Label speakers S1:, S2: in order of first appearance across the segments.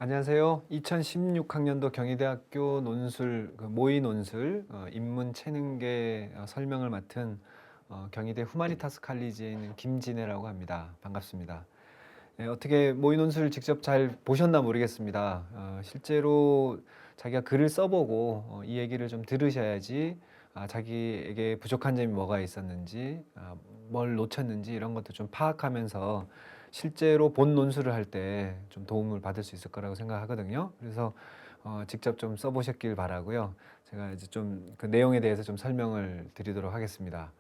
S1: 안녕하세요. 2016학년도 경희대학교 논술 모의 논술 인문 체능계 설명을 맡은 경희대 후마니타스 칼리지에 있는 김진애라고 합니다. 반갑습니다. 어떻게 모의 논술 직접 잘 보셨나 모르겠습니다. 실제로 자기가 글을 써보고 이 얘기를 좀 들으셔야지 자기에게 부족한 점이 뭐가 있었는지, 뭘 놓쳤는지 이런 것도 좀 파악하면서 실제로 본 논술을 할 때 좀 도움을 받을 수 있을 거라고 생각하거든요. 그래서 직접 좀 써보셨길 바라고요. 제가 이제 좀 그 내용에 대해서 좀 설명을 드리도록 하겠습니다.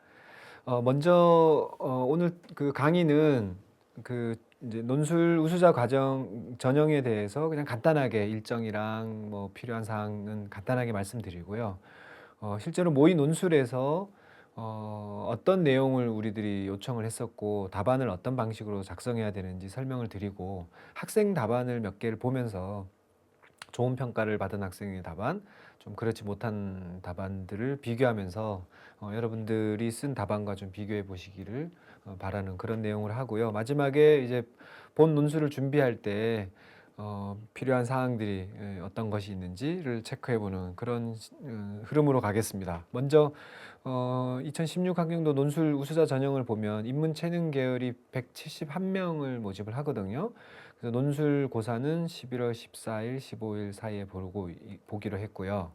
S1: 먼저 오늘 그 강의는 그 이제 논술 우수자 과정 전형에 대해서 그냥 간단하게 일정이랑 뭐 필요한 사항은 간단하게 말씀드리고요. 실제로 모의 논술에서 어떤 내용을 우리들이 요청을 했었고 답안을 어떤 방식으로 작성해야 되는지 설명을 드리고 학생 답안을 몇 개를 보면서 좋은 평가를 받은 학생의 답안, 좀 그렇지 못한 답안들을 비교하면서 여러분들이 쓴 답안과 좀 비교해 보시기를 바라는 그런 내용을 하고요. 마지막에 이제 본 논술을 준비할 때 필요한 사항들이 어떤 것이 있는지를 체크해 보는 그런 흐름으로 가겠습니다. 먼저 2016학년도 논술 우수자 전형을 보면 인문 체능 계열이 171명을 모집을 하거든요. 그래서 논술 고사는 11월 14일, 15일 사이에 보기로 했고요.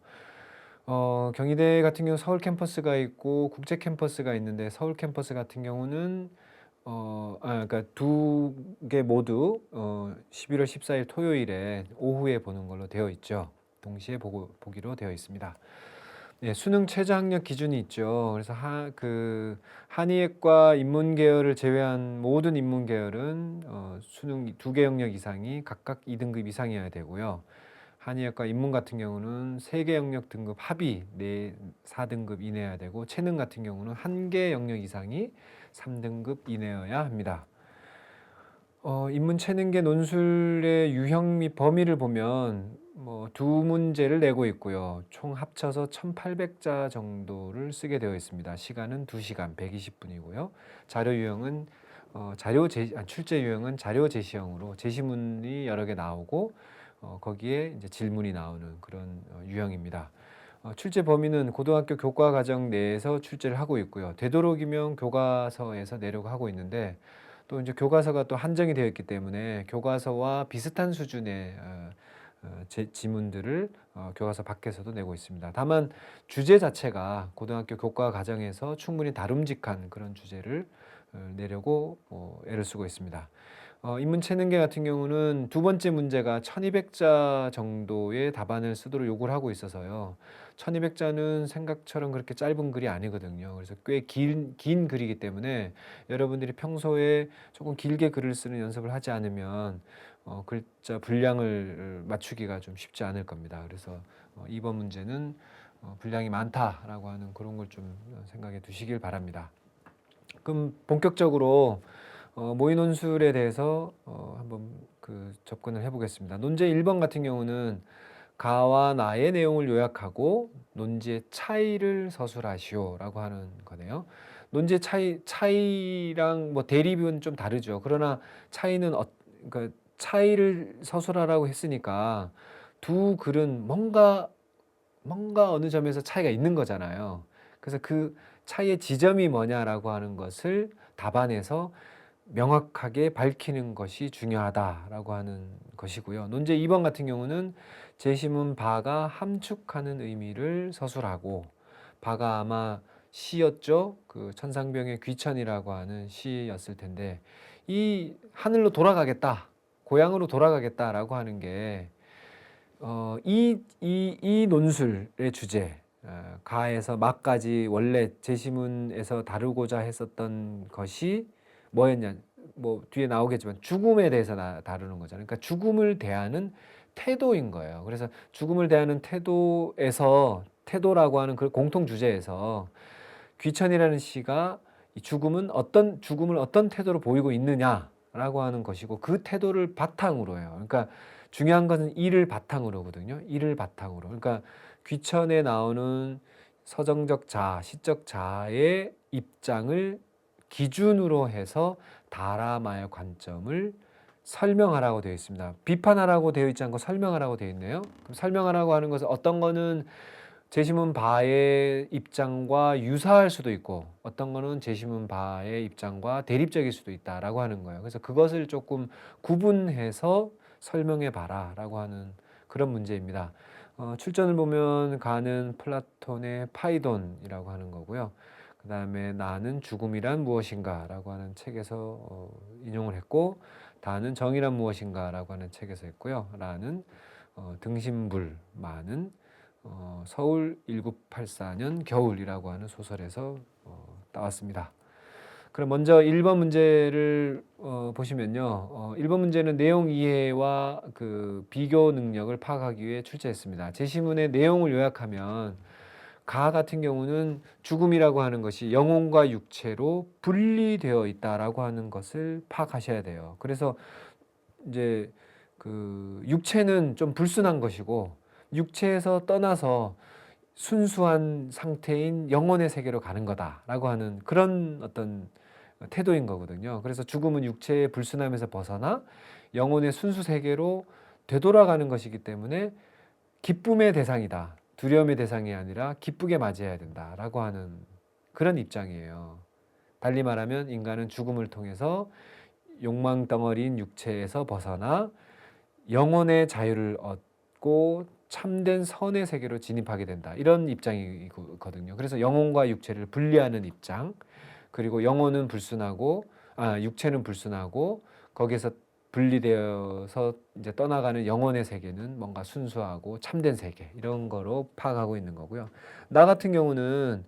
S1: 경희대 같은 경우 서울 캠퍼스가 있고 국제 캠퍼스가 있는데 서울 캠퍼스 같은 경우는 그러니까 두 개 모두 11월 14일 토요일에 오후에 보는 걸로 되어 있죠. 동시에 보기로 되어 있습니다. 예, 수능 최저 학력 기준이 있죠. 그래서 한의학과 인문 계열을 제외한 모든 인문 계열은 수능 두 개 영역 이상이 각각 2등급 이상이어야 되고요. 한의학과 인문 같은 경우는 세 개 영역 등급 합이 4등급 이내여야 되고 체능 같은 경우는 한 개 영역 이상이 3등급 이내여야 합니다. 인문 체능계 논술의 유형 및 범위를 보면 뭐 두 문제를 내고 있고요. 총 합쳐서 1,800자 정도를 쓰게 되어 있습니다. 시간은 2시간 120분이고요. 자료 유형은 출제 유형은 자료 제시형으로 제시문이 여러 개 나오고 거기에 이제 질문이 나오는 그런 유형입니다. 출제 범위는 고등학교 교과 과정 내에서 출제를 하고 있고요. 되도록이면 교과서에서 내려고 하고 있는데 또 이제 교과서가 또 한정이 되어 있기 때문에 교과서와 비슷한 수준의 지문들을 교과서 밖에서도 내고 있습니다. 다만 주제 자체가 고등학교 교과 과정에서 충분히 다름직한 그런 주제를 내려고 애를 쓰고 있습니다. 인문 체능계 같은 경우는 두 번째 문제가 1200자 정도의 답안을 쓰도록 요구를 하고 있어서요. 1200자는 생각처럼 그렇게 짧은 글이 아니거든요. 그래서 꽤 긴 글이기 때문에 여러분들이 평소에 조금 길게 글을 쓰는 연습을 하지 않으면 글자 분량을 맞추기가 좀 쉽지 않을 겁니다. 그래서 이번 문제는 분량이 많다라고 하는 그런 걸 좀 생각해 두시길 바랍니다. 그럼 본격적으로 모의 논술에 대해서 한번 접근을 해보겠습니다. 논제 1번 같은 경우는 가와 나의 내용을 요약하고 논지의 차이를 서술하시오라고 하는 거네요. 논지의 차이랑 뭐 대립은 좀 다르죠. 그러나 차이는 그러니까 차이를 서술하라고 했으니까 두 글은 뭔가 어느 점에서 차이가 있는 거잖아요. 그래서 그 차이의 지점이 뭐냐라고 하는 것을 답안에서 명확하게 밝히는 것이 중요하다라고 하는 것이고요. 논제 2번 같은 경우는 제시문 바가 함축하는 의미를 서술하고, 바가 아마 시였죠. 그 천상병의 귀천이라고 하는 시였을 텐데, 이 하늘로 돌아가겠다, 고향으로 돌아가겠다라고 하는 게 이 논술의 주제, 가에서 막까지 원래 제시문에서 다루고자 했었던 것이 뭐였냐, 뭐 뒤에 나오겠지만 죽음에 대해서 다루는 거잖아요. 그러니까 죽음을 대하는 태도인 거예요. 그래서 죽음을 대하는 태도라고 하는 그 공통 주제에서 귀천이라는 시가 이 죽음을 어떤 태도로 보이고 있느냐라고 하는 것이고, 그 태도를 바탕으로 해요. 그러니까 중요한 것은 이를 바탕으로거든요. 이를 바탕으로. 그러니까 귀천에 나오는 서정적 자, 시적 자의 입장을 기준으로 해서 다라마의 관점을 설명하라고 되어 있습니다. 비판하라고 되어 있지 않고 설명하라고 되어 있네요. 그럼 설명하라고 하는 것은 어떤 거는 제시문 바의 입장과 유사할 수도 있고 어떤 거는 제시문 바의 입장과 대립적일 수도 있다라고 하는 거예요. 그래서 그것을 조금 구분해서 설명해 봐라라고 하는 그런 문제입니다. 출전을 보면 가는 플라톤의 파이돈이라고 하는 거고요. 그 다음에 나는 죽음이란 무엇인가라고 하는 책에서 인용을 했고, 다는 정의란 무엇인가라고 하는 책에서 했고요. 라는 등신불 많은 서울 1984년 겨울이라고 하는 소설에서 따왔습니다. 그럼 먼저 1번 문제를 보시면요. 1번 문제는 내용 이해와 그 비교 능력을 파악하기 위해 출제했습니다. 제시문의 내용을 요약하면 가 같은 경우는 죽음이라고 하는 것이 영혼과 육체로 분리되어 있다라고 하는 것을 파악하셔야 돼요. 그래서 이제 그 육체는 좀 불순한 것이고 육체에서 떠나서 순수한 상태인 영혼의 세계로 가는 거다라고 하는 그런 어떤 태도인 거거든요. 그래서 죽음은 육체의 불순함에서 벗어나 영혼의 순수 세계로 되돌아가는 것이기 때문에 기쁨의 대상이다. 두려움의 대상이 아니라 기쁘게 맞이해야 된다라고 하는 그런 입장이에요. 달리 말하면 인간은 죽음을 통해서 욕망 덩어리인 육체에서 벗어나 영혼의 자유를 얻고 참된 선의 세계로 진입하게 된다. 이런 입장이거든요. 그래서 영혼과 육체를 분리하는 입장, 그리고 영혼은 불순하고, 육체는 불순하고, 거기에서 분리되어서 이제 떠나가는 영혼의 세계는 뭔가 순수하고 참된 세계, 이런 거로 파악하고 있는 거고요. 나 같은 경우는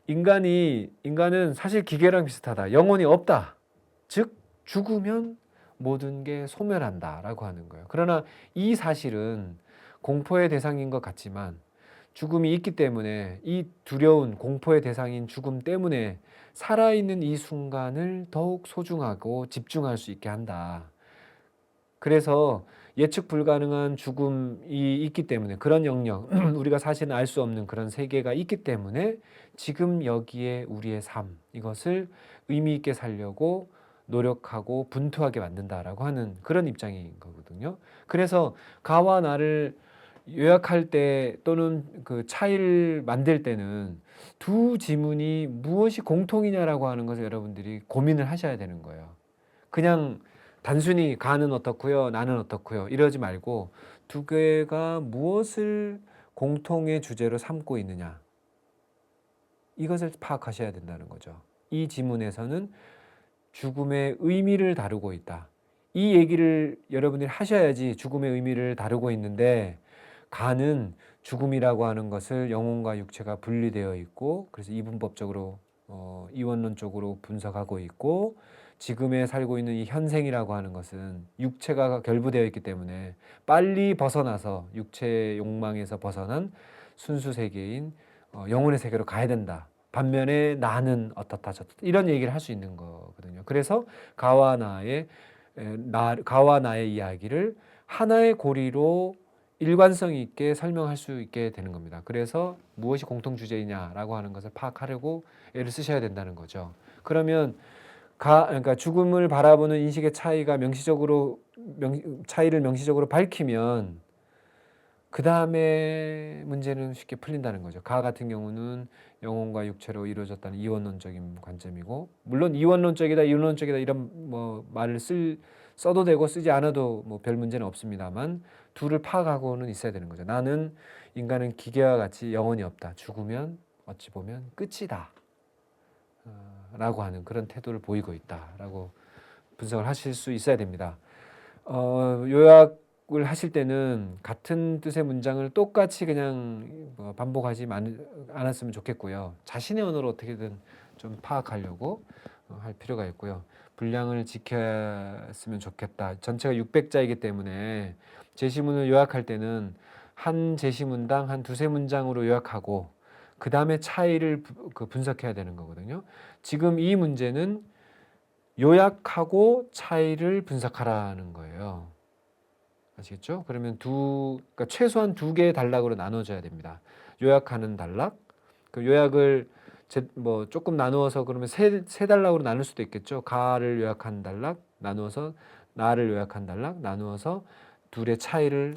S1: 인간은 사실 기계랑 비슷하다. 영혼이 없다. 즉, 죽으면 모든 게 소멸한다라고 하는 거예요. 그러나 이 사실은 공포의 대상인 것 같지만 죽음이 있기 때문에 이 두려운 공포의 대상인 죽음 때문에 살아있는 이 순간을 더욱 소중하고 집중할 수 있게 한다. 그래서 예측 불가능한 죽음이 있기 때문에 그런 영역, 우리가 사실은 알 수 없는 그런 세계가 있기 때문에 지금 여기에 우리의 삶, 이것을 의미 있게 살려고 노력하고 분투하게 만든다라고 하는 그런 입장인 거거든요. 그래서 가와 나를 요약할 때 또는 그 차이를 만들 때는 두 지문이 무엇이 공통이냐라고 하는 것을 여러분들이 고민을 하셔야 되는 거예요. 그냥 단순히 가는 어떻고요, 나는 어떻고요 이러지 말고 두 개가 무엇을 공통의 주제로 삼고 있느냐, 이것을 파악하셔야 된다는 거죠. 이 지문에서는 죽음의 의미를 다루고 있다. 이 얘기를 여러분들이 하셔야지 죽음의 의미를 다루고 있는데, 가는 죽음이라고 하는 것을 영혼과 육체가 분리되어 있고 그래서 이분법적으로 이원론적으로 분석하고 있고, 지금에 살고 있는 이 현생이라고 하는 것은 육체가 결부되어 있기 때문에 빨리 벗어나서 육체의 욕망에서 벗어난 순수 세계인 영혼의 세계로 가야 된다. 반면에 나는 어떻다 저렇다 이런 얘기를 할 수 있는 거거든요. 그래서 가와 나의 이야기를 하나의 고리로 일관성 있게 설명할 수 있게 되는 겁니다. 그래서 무엇이 공통 주제이냐라고 하는 것을 파악하려고 애를 쓰셔야 된다는 거죠. 그러면 그러니까 죽음을 바라보는 인식의 차이가 차이를 명시적으로 밝히면 그 다음에 문제는 쉽게 풀린다는 거죠. 가 같은 경우는 영혼과 육체로 이루어졌다는 이원론적인 관점이고, 물론 이원론적이다, 이원론적이다 이런 뭐 말을 써도 되고 쓰지 않아도 뭐 별 문제는 없습니다만 둘을 파악하고는 있어야 되는 거죠. 나는 인간은 기계와 같이 영혼이 없다. 죽으면 어찌 보면 끝이다. 라고 하는 그런 태도를 보이고 있다라고 분석을 하실 수 있어야 됩니다. 요약을 하실 때는 같은 뜻의 문장을 똑같이 그냥 반복하지 않았으면 좋겠고요. 자신의 언어로 어떻게든 좀 파악하려고 할 필요가 있고요. 분량을 지켰으면 좋겠다. 전체가 600자이기 때문에 제시문을 요약할 때는 한 제시문당 한 두세 문장으로 요약하고 그 다음에 차이를 분석해야 되는 거거든요. 지금 이 문제는 요약하고 차이를 분석하라는 거예요. 아시겠죠? 그러면 그러니까 최소한 두 개의 단락으로 나눠져야 됩니다. 요약하는 단락, 그 요약을 조금 나누어서 그러면 세 단락으로 나눌 수도 있겠죠. 가를 요약하는 단락 나누어서 나를 요약한 단락 나누어서 둘의 차이를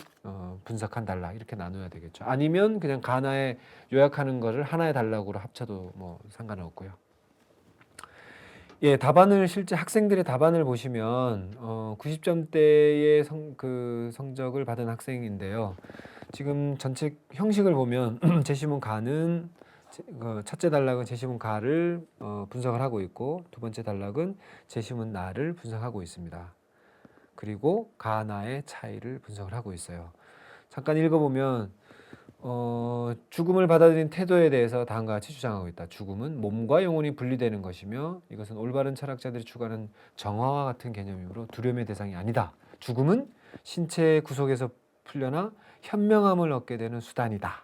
S1: 분석한 단락 이렇게 나눠야 되겠죠. 아니면 그냥 가나에 요약하는 거를 하나의 단락으로 합쳐도 뭐 상관은 없고요. 예, 답안을 실제 학생들의 답안을 보시면 90점대의 성적을 받은 학생인데요. 지금 전체 형식을 보면 제시문 가는 첫째 단락은 제시문 가를 분석을 하고 있고 두 번째 단락은 제시문 나를 분석하고 있습니다. 그리고 가나의 차이를 분석을 하고 있어요. 잠깐 읽어보면 죽음을 받아들인 태도에 대해서 다음과 같이 주장하고 있다. 죽음은 몸과 영혼이 분리되는 것이며 이것은 올바른 철학자들이 추구하는 정화와 같은 개념이므로 두려움의 대상이 아니다. 죽음은 신체의 구속에서 풀려나 현명함을 얻게 되는 수단이다.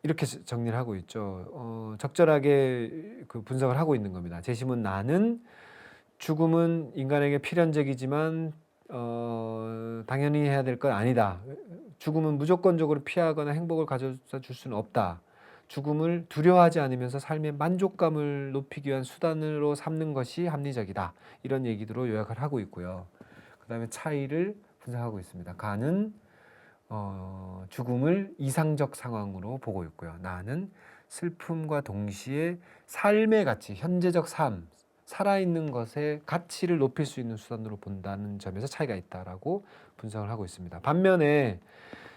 S1: 이렇게 정리를 하고 있죠. 적절하게 그 분석을 하고 있는 겁니다. 제시문 나는 죽음은 인간에게 필연적이지만 당연히 해야 될 건 아니다. 죽음은 무조건적으로 피하거나 행복을 가져다 줄 수는 없다. 죽음을 두려워하지 않으면서 삶의 만족감을 높이기 위한 수단으로 삼는 것이 합리적이다. 이런 얘기로 요약을 하고 있고요. 그 다음에 차이를 분석하고 있습니다. 가는 죽음을 이상적 상황으로 보고 있고요. 나는 슬픔과 동시에 삶의 가치, 현재적 삶, 살아있는 것의 가치를 높일 수 있는 수단으로 본다는 점에서 차이가 있다라고 분석을 하고 있습니다. 반면에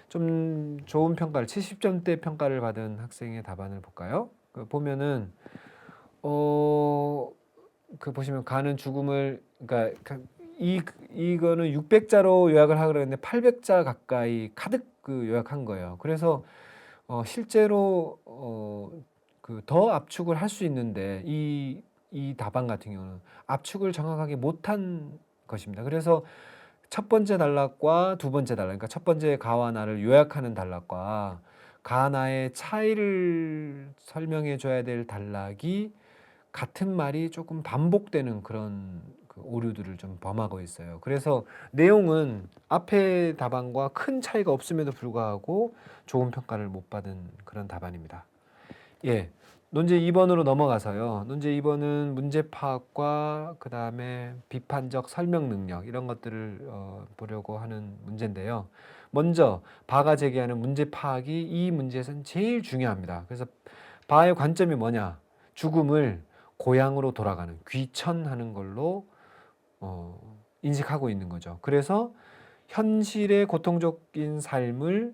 S1: 좀 좋은 평가를 70점대 평가를 받은 학생의 답안을 볼까요? 보면은 그 보시면 가는 죽음을 그러니까 이거는 600자로 요약을 하려고 했는데 800자 가까이 가득 그 요약한 거예요. 그래서 실제로 그 더 압축을 할 수 있는데 이 답안 같은 경우는 압축을 정확하게 못한 것입니다. 그래서 첫 번째 단락과 두 번째 단락, 그러니까 첫 번째 가와 나를 요약하는 단락과 가나의 차이를 설명해 줘야 될 단락이 같은 말이 조금 반복되는 그런 그 오류들을 좀 범하고 있어요. 그래서 내용은 앞의 답안과 큰 차이가 없음에도 불구하고 좋은 평가를 못 받은 그런 답안입니다. 예. 논제 2번으로 넘어가서요. 논제 2번은 문제 파악과 그 다음에 비판적 설명 능력 이런 것들을 보려고 하는 문제인데요. 먼저 바가 제기하는 문제 파악이 이 문제에서는 제일 중요합니다. 그래서 바의 관점이 뭐냐? 죽음을 고향으로 돌아가는 귀천하는 걸로 인식하고 있는 거죠. 그래서 현실의 고통적인 삶을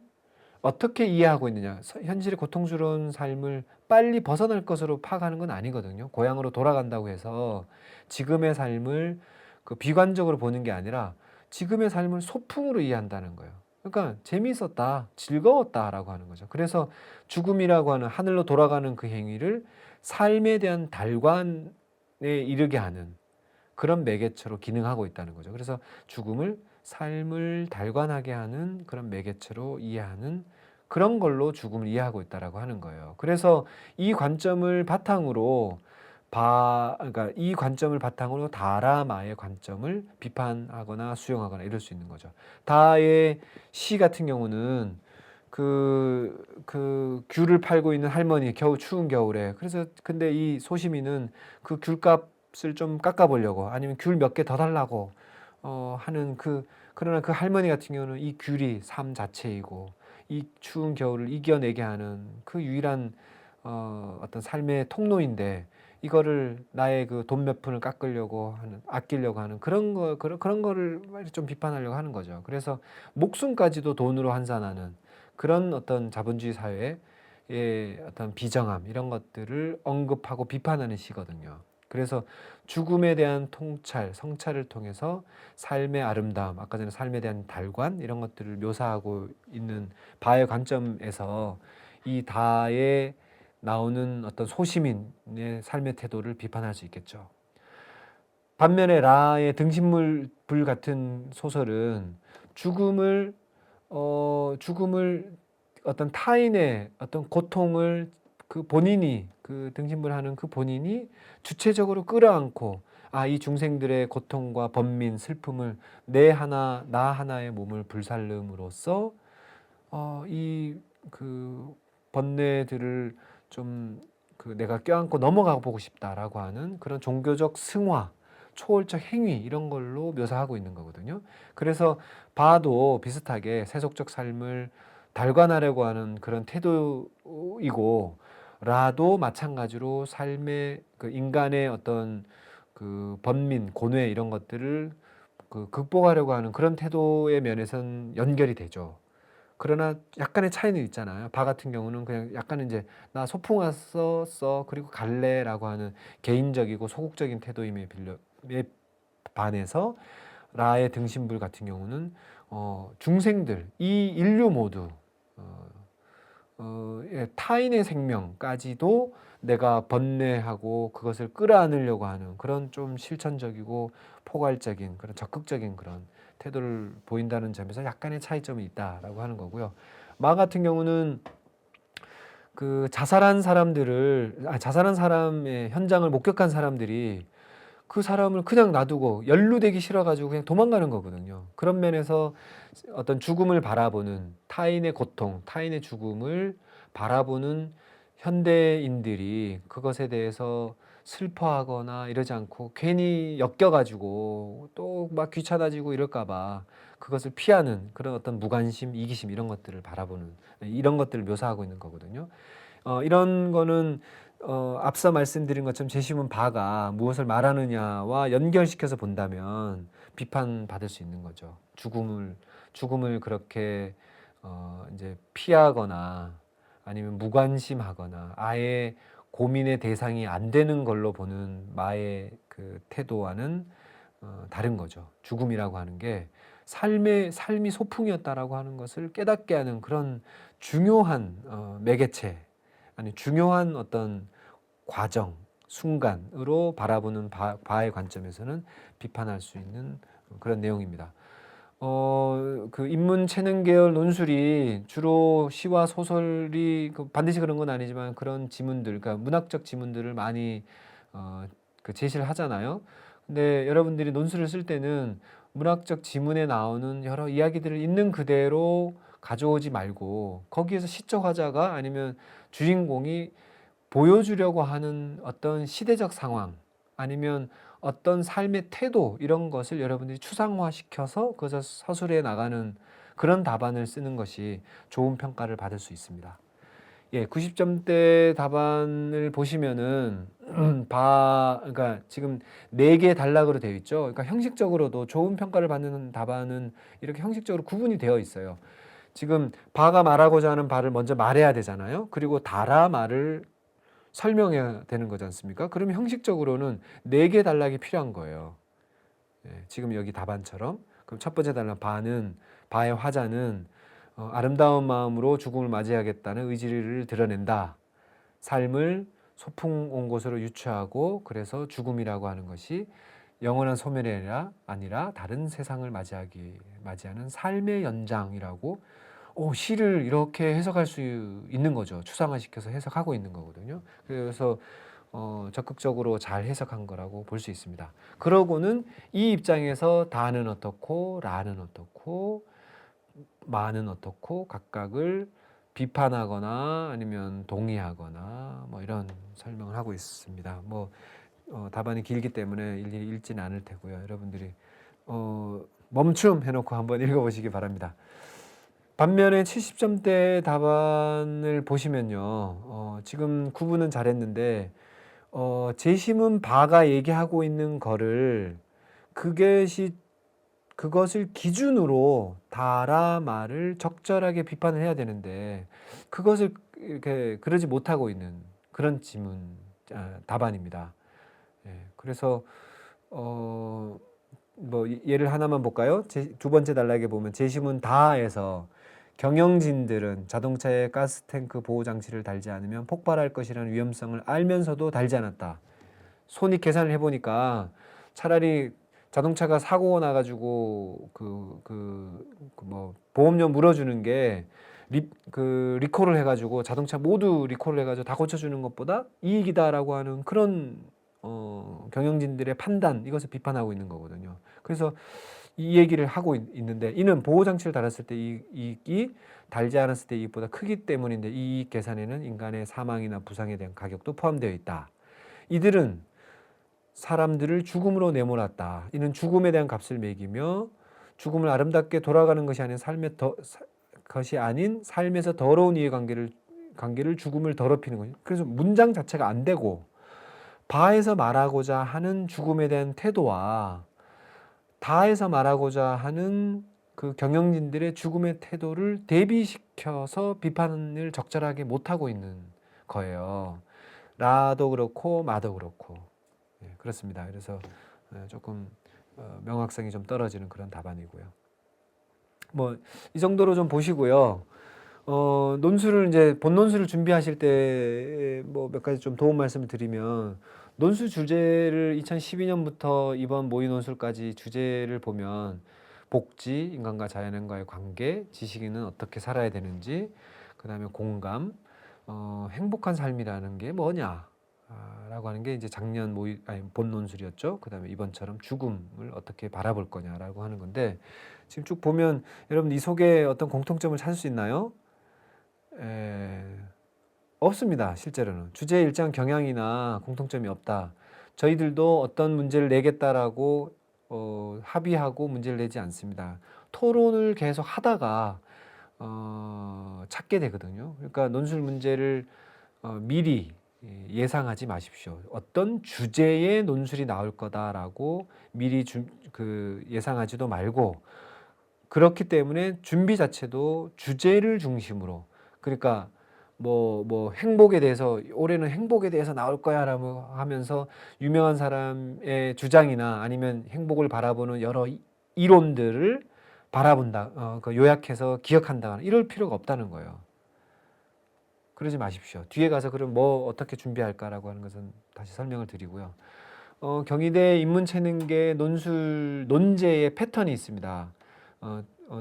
S1: 어떻게 이해하고 있느냐. 현실의 고통스러운 삶을 빨리 벗어날 것으로 파악하는 건 아니거든요. 고향으로 돌아간다고 해서 지금의 삶을 그 비관적으로 보는 게 아니라 지금의 삶을 소풍으로 이해한다는 거예요. 그러니까 재미있었다, 즐거웠다라고 하는 거죠. 그래서 죽음이라고 하는 하늘로 돌아가는 그 행위를 삶에 대한 달관에 이르게 하는 그런 매개체로 기능하고 있다는 거죠. 그래서 죽음을 삶을 달관하게 하는 그런 매개체로 이해하는 그런 걸로 죽음을 이해하고 있다라고 하는 거예요. 그래서 이 관점을 바탕으로 그러니까 이 관점을 바탕으로 다라마의 관점을 비판하거나 수용하거나 이럴 수 있는 거죠. 다의 시 같은 경우는 그 귤을 팔고 있는 할머니 추운 겨울에 그래서 근데 이 소시민은 그 귤값을 좀 깎아보려고 아니면 귤 몇 개 더 달라고 하는 그러나 그 할머니 같은 경우는 이 귤이 삶 자체이고 이 추운 겨울을 이겨내게 하는 그 유일한 어떤 삶의 통로인데 이거를 나의 그 돈 몇 푼을 깎으려고 하는 아끼려고 하는 그런 거를 좀 비판하려고 하는 거죠. 그래서 목숨까지도 돈으로 환산하는 그런 어떤 자본주의 사회의 어떤 비정함 이런 것들을 언급하고 비판하는 시거든요. 그래서 죽음에 대한 통찰, 성찰을 통해서 삶의 아름다움, 아까 전에 삶에 대한 달관 이런 것들을 묘사하고 있는 바의 관점에서 이 다에 나오는 어떤 소시민의 삶의 태도를 비판할 수 있겠죠. 반면에 라의 등신물 불 같은 소설은 죽음을 어떤 타인의 어떤 고통을 그 본인이 그 등신불하는 그 본인이 주체적으로 끌어안고 이 중생들의 고통과 번민 슬픔을 나 하나의 몸을 불살름으로써 이 그 번뇌들을 좀 그 내가 껴안고 넘어가 보고 싶다라고 하는 그런 종교적 승화 초월적 행위 이런 걸로 묘사하고 있는 거거든요. 그래서 바도 비슷하게 세속적 삶을 달관하려고 하는 그런 태도이고, 라도 마찬가지로 삶의 그 인간의 어떤 그 번민, 고뇌 이런 것들을 그 극복하려고 하는 그런 태도의 면에선 연결이 되죠. 그러나 약간의 차이는 있잖아요. 바 같은 경우는 그냥 약간 이제 나 소풍 왔었어 그리고 갈래라고 하는 개인적이고 소극적인 태도임에 반해서, 라의 등신불 같은 경우는 중생들 이 인류 모두 타인의 생명까지도 내가 번뇌하고 그것을 끌어안으려고 하는 그런 좀 실천적이고 포괄적인 그런 적극적인 그런 태도를 보인다는 점에서 약간의 차이점이 있다라고 하는 거고요. 마 같은 경우는 그 자살한 사람의 현장을 목격한 사람들이 그 사람을 그냥 놔두고 연루되기 싫어가지고 그냥 도망가는 거거든요. 그런 면에서 어떤 죽음을 바라보는 타인의 고통, 타인의 죽음을 바라보는 현대인들이 그것에 대해서 슬퍼하거나 이러지 않고 괜히 엮여가지고 또 막 귀찮아지고 이럴까봐 그것을 피하는 그런 어떤 무관심, 이기심 이런 것들을 바라보는, 이런 것들을 묘사하고 있는 거거든요. 이런 거는 앞서 말씀드린 것처럼 제시문 바가 무엇을 말하느냐와 연결시켜서 본다면 비판받을 수 있는 거죠. 죽음을 그렇게 이제 피하거나 아니면 무관심하거나 아예 고민의 대상이 안 되는 걸로 보는 마의 그 태도와는 다른 거죠. 죽음이라고 하는 게 삶이 소풍이었다라고 하는 것을 깨닫게 하는 그런 중요한 매개체, 아니 중요한 어떤 과정, 순간으로 바라보는 바의 관점에서는 비판할 수 있는 그런 내용입니다. 그 인문 체능 계열 논술이 주로 시와 소설이 반드시 그런 건 아니지만 그런 지문들, 그러니까 문학적 지문들을 많이 그 제시를 하잖아요. 근데 여러분들이 논술을 쓸 때는 문학적 지문에 나오는 여러 이야기들을 있는 그대로 가져오지 말고 거기에서 시적 화자가 아니면 주인공이 보여주려고 하는 어떤 시대적 상황 아니면 어떤 삶의 태도 이런 것을 여러분들이 추상화시켜서 그것을 서술해 나가는 그런 답안을 쓰는 것이 좋은 평가를 받을 수 있습니다. 예, 90점대 답안을 보시면은 그러니까 지금 4개 단락으로 되어 있죠. 그러니까 형식적으로도 좋은 평가를 받는 답안은 이렇게 형식적으로 구분이 되어 있어요. 지금 바가 말하고자 하는 바를 먼저 말해야 되잖아요. 그리고 달아 말을 설명해야 되는 거지 않습니까? 그러면 형식적으로는 4개 단락이 필요한 거예요. 예, 지금 여기 답안처럼. 그럼 첫 번째 단락 바의 화자는 아름다운 마음으로 죽음을 맞이하겠다는 의지를 드러낸다. 삶을 소풍 온 곳으로 유추하고 그래서 죽음이라고 하는 것이 영원한 소멸이 아니라 다른 세상을 맞이하는 삶의 연장이라고 시를 이렇게 해석할 수 있는 거죠. 추상화시켜서 해석하고 있는 거거든요. 그래서 적극적으로 잘 해석한 거라고 볼 수 있습니다. 그러고는 이 입장에서 다는 어떻고 라는 어떻고 마는 어떻고 각각을 비판하거나 아니면 동의하거나 뭐 이런 설명을 하고 있습니다. 뭐 답안이 길기 때문에 일일이 읽지는 않을 테고요. 여러분들이 멈춤 해놓고 한번 읽어보시기 바랍니다. 반면에 70점대 답안을 보시면요, 지금 구분은 잘했는데 제시문 바가 얘기하고 있는 거를 그것을 기준으로 다라 말을 적절하게 비판을 해야 되는데 그것을 이렇게 그러지 못하고 있는 그런 답안입니다. 예, 그래서 뭐 예를 하나만 볼까요? 두 번째 단락에 보면 제시문 다에서 경영진들은 자동차에 가스탱크 보호 장치를 달지 않으면 폭발할 것이라는 위험성을 알면서도 달지 않았다. 손익 계산을 해보니까 차라리 자동차가 사고가 나가지고 뭐 보험료 물어주는 게 리콜을 해가지고 자동차 모두 리콜을 해가지고 다 고쳐주는 것보다 이익이다라고 하는 그런 경영진들의 판단, 이것을 비판하고 있는 거거든요. 그래서 이 얘기를 하고 있는데 이는 보호장치를 달았을 때 이익이 달지 않았을 때 이익보다 크기 때문인데 이 이익 계산에는 인간의 사망이나 부상에 대한 가격도 포함되어 있다. 이들은
S2: 사람들을 죽음으로 내몰았다. 이는 죽음에 대한 값을 매기며 죽음을 아름답게 돌아가는 것이 아닌 삶에서 더러운 이해관계를 죽음을 더럽히는 거죠. 그래서 문장 자체가 안 되고 바에서 말하고자 하는 죽음에 대한 태도와 다에서 말하고자 하는 그 경영진들의 죽음의 태도를 대비시켜서 비판을 적절하게 못하고 있는 거예요. 라도 그렇고 마도 그렇고. 그렇습니다. 그래서 조금 명확성이 좀 떨어지는 그런 답안이고요. 뭐 이 정도로 좀 보시고요. 논술을 이제 본논술을 준비하실 때 뭐 몇 가지 좀 도움 말씀을 드리면, 논술 주제를 2012년부터 이번 모의 논술까지 주제를 보면 복지, 인간과 자연과의 관계, 지식인은 어떻게 살아야 되는지, 그다음에 공감, 행복한 삶이라는 게 뭐냐? 라고 하는 게 이제 작년 본 논술이었죠. 그다음에 이번처럼 죽음을 어떻게 바라볼 거냐라고 하는 건데, 지금 쭉 보면 여러분 이 속에 어떤 공통점을 찾을 수 있나요? 없습니다. 실제로는 주제에 일정한 경향이나 공통점이 없다. 저희들도 어떤 문제를 내겠다라고 합의하고 문제를 내지 않습니다. 토론을 계속 하다가 찾게 되거든요. 그러니까 논술 문제를 미리 예상하지 마십시오. 어떤 주제의 논술이 나올 거다라고 미리 예상하지도 말고, 그렇기 때문에 준비 자체도 주제를 중심으로, 그러니까 뭐 행복에 대해서 올해는 행복에 대해서 나올 거야라고 하면서 유명한 사람의 주장이나 아니면 행복을 바라보는 여러 이론들을 바라본다, 그 요약해서 기억한다, 이럴 필요가 없다는 거예요. 그러지 마십시오. 뒤에 가서 그럼 뭐 어떻게 준비할까라고 하는 것은 다시 설명을 드리고요. 경희대 인문체능계 논제의 패턴이 있습니다.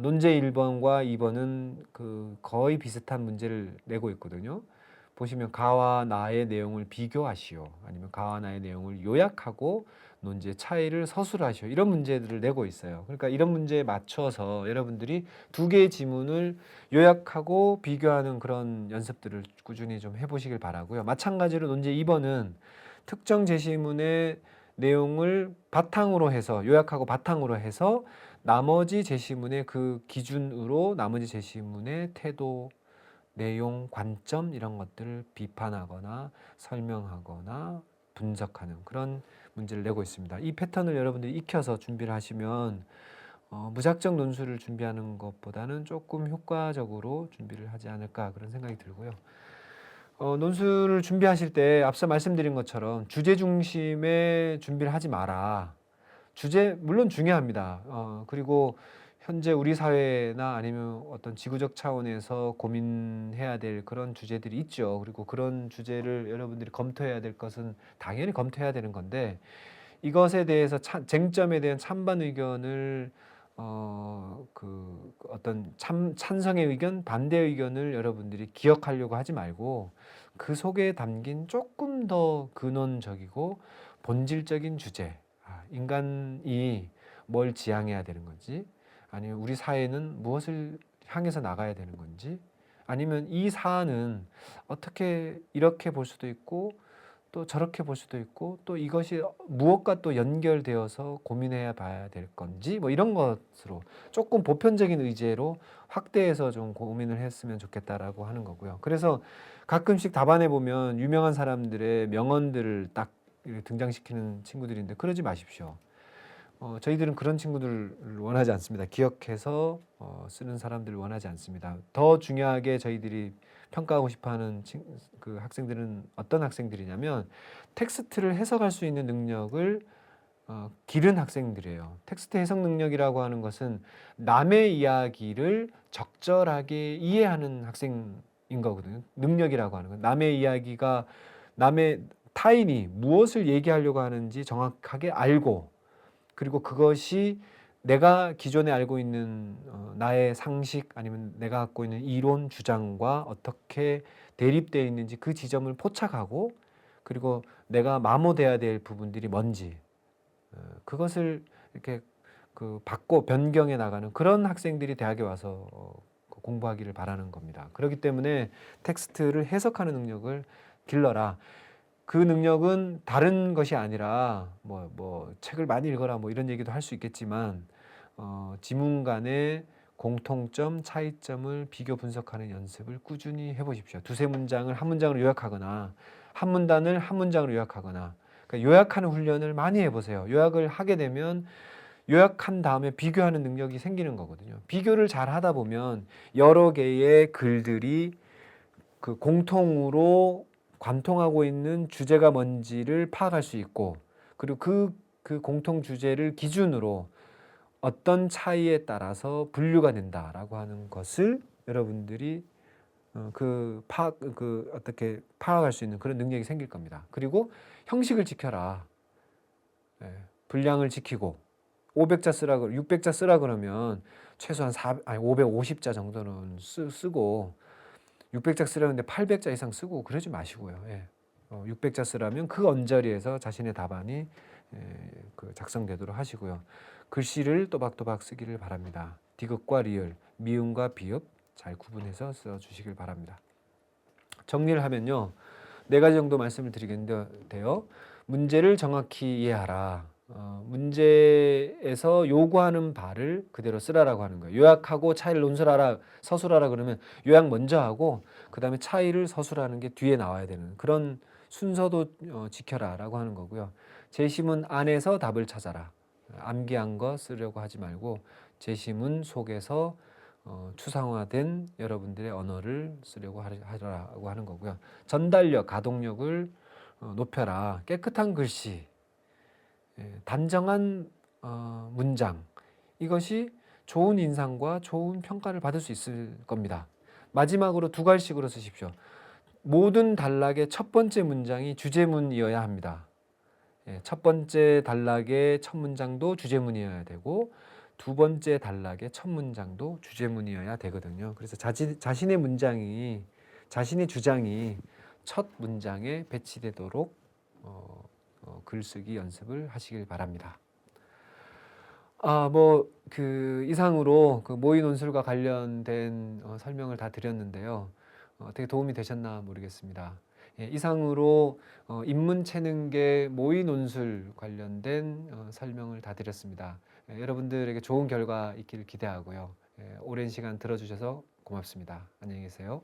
S2: 논제 1번과 2번은 그 거의 비슷한 문제를 내고 있거든요. 보시면 가와 나의 내용을 비교하시오, 아니면 가와 나의 내용을 요약하고 논제 차이를 서술하시오, 이런 문제들을 내고 있어요. 그러니까 이런 문제에 맞춰서 여러분들이 두 개의 지문을 요약하고 비교하는 그런 연습들을 꾸준히 좀 해보시길 바라고요. 마찬가지로 논제 2번은 특정 제시문의 내용을 바탕으로 해서, 요약하고 바탕으로 해서 나머지 제시문의 그 기준으로 나머지 제시문의 태도, 내용, 관점, 이런 것들을 비판하거나 설명하거나 분석하는 그런 문제를 내고 있습니다. 이 패턴을 여러분들이 익혀서 준비를 하시면 무작정 논술을 준비하는 것보다는 조금 효과적으로 준비를 하지 않을까, 그런 생각이 들고요. 논술을 준비하실 때 앞서 말씀드린 것처럼 주제 중심의 준비를 하지 마라. 주제 물론 중요합니다. 그리고 현재 우리 사회나 아니면 어떤 지구적 차원에서 고민해야 될 그런 주제들이 있죠. 그리고 그런 주제를 여러분들이 검토해야 될 것은 당연히 검토해야 되는 건데, 이것에 대해서 쟁점에 대한 찬반 의견을 어떤 찬성의 의견, 반대 의견을 여러분들이 기억하려고 하지 말고, 그 속에 담긴 조금 더 근원적이고 본질적인 주제, 인간이 뭘 지향해야 되는 건지, 아니면 우리 사회는 무엇을 향해서 나가야 되는 건지, 아니면 이 사안은 어떻게 이렇게 볼 수도 있고 또 저렇게 볼 수도 있고, 또 이것이 무엇과 또 연결되어서 고민해 봐야 될 건지, 뭐 이런 것으로 조금 보편적인 의제로 확대해서 좀 고민을 했으면 좋겠다라고 하는 거고요. 그래서 가끔씩 답안에 보면 유명한 사람들의 명언들을 딱 등장시키는 친구들인데, 그러지 마십시오. 저희들은 그런 친구들을 원하지 않습니다. 기억해서 쓰는 사람들을 원하지 않습니다. 더 중요하게 저희들이 평가하고 싶어하는 그 학생들은 어떤 학생들이냐면, 텍스트를 해석할 수 있는 능력을 기른 학생들이에요. 텍스트 해석 능력이라고 하는 것은 남의 이야기를 적절하게 이해하는 학생인 거거든요. 능력이라고 하는 건 남의 이야기가, 남의 타인이 무엇을 얘기하려고 하는지 정확하게 알고, 그리고 그것이 내가 기존에 알고 있는 나의 상식, 아니면 내가 갖고 있는 이론 주장과 어떻게 대립되어 있는지 그 지점을 포착하고, 그리고 내가 마모돼야 될 부분들이 뭔지 그것을 이렇게 받고 변경해 나가는 그런 학생들이 대학에 와서 공부하기를 바라는 겁니다. 그렇기 때문에 텍스트를 해석하는 능력을 길러라. 그 능력은 다른 것이 아니라 뭐 책을 많이 읽어라 뭐 이런 얘기도 할 수 있겠지만 지문 간의 공통점, 차이점을 비교 분석하는 연습을 꾸준히 해보십시오. 두세 문장을 한 문장으로 요약하거나 한 문단을 한 문장으로 요약하거나 그러니까 요약하는 훈련을 많이 해보세요. 요약을 하게 되면 요약한 다음에 비교하는 능력이 생기는 거거든요. 비교를 잘 하다 보면 여러 개의 글들이 그 공통으로 관통하고 있는 주제가 뭔지를 파악할 수 있고 그리고 그 공통 주제를 기준으로 어떤 차이에 따라서 분류가 된다라고 하는 것을 여러분들이 어떻게 파악할 수 있는 그런 능력이 생길 겁니다. 그리고 형식을 지켜라. 예, 분량을 지키고 500자 쓰라 600자 쓰라 그러면 최소한 550자 정도는 쓰고 600자 쓰라는데 800자 이상 쓰고 그러지 마시고요. 예. 600자 쓰라면 그 언저리에서 자신의 답안이 작성되도록 하시고요. 글씨를 또박또박 쓰기를 바랍니다. 디귿과 리을, 미음과 비읍 잘 구분해서 써주시길 바랍니다. 정리를 하면요. 4가지 정도 말씀을 드리겠는데요. 문제를 정확히 이해하라. 문제에서 요구하는 바를 그대로 쓰라라고 하는 거예요. 요약하고 차이를 논술하라, 서술하라 그러면 요약 먼저 하고 그 다음에 차이를 서술하는 게 뒤에 나와야 되는 그런 순서도 지켜라라고 하는 거고요. 제시문 안에서 답을 찾아라. 암기한 거 쓰려고 하지 말고 제시문 속에서 추상화된 여러분들의 언어를 쓰려고 하라고 하는 거고요. 전달력, 가동력을 높여라. 깨끗한 글씨, 단정한 문장 이것이 좋은 인상과 좋은 평가를 받을 수 있을 겁니다. 마지막으로 2갈씩으로 쓰십시오. 모든 단락의 첫 번째 문장이 주제문이어야 합니다. 첫 번째 단락의 첫 문장도 주제문이어야 되고 두 번째 단락의 첫 문장도 주제문이어야 되거든요. 그래서 자신의 문장이 자신의 주장이 첫 문장에 배치되도록 글쓰기 연습을 하시길 바랍니다. 이상으로 그 모의 논술과 관련된 설명을 다 드렸는데요. 어떻게 도움이 되셨나 모르겠습니다. 이상으로 인문체능계 모의 논술 관련된 설명을 다 드렸습니다. 여러분들에게 좋은 결과 있기를 기대하고요. 오랜 시간 들어주셔서 고맙습니다. 안녕히 계세요.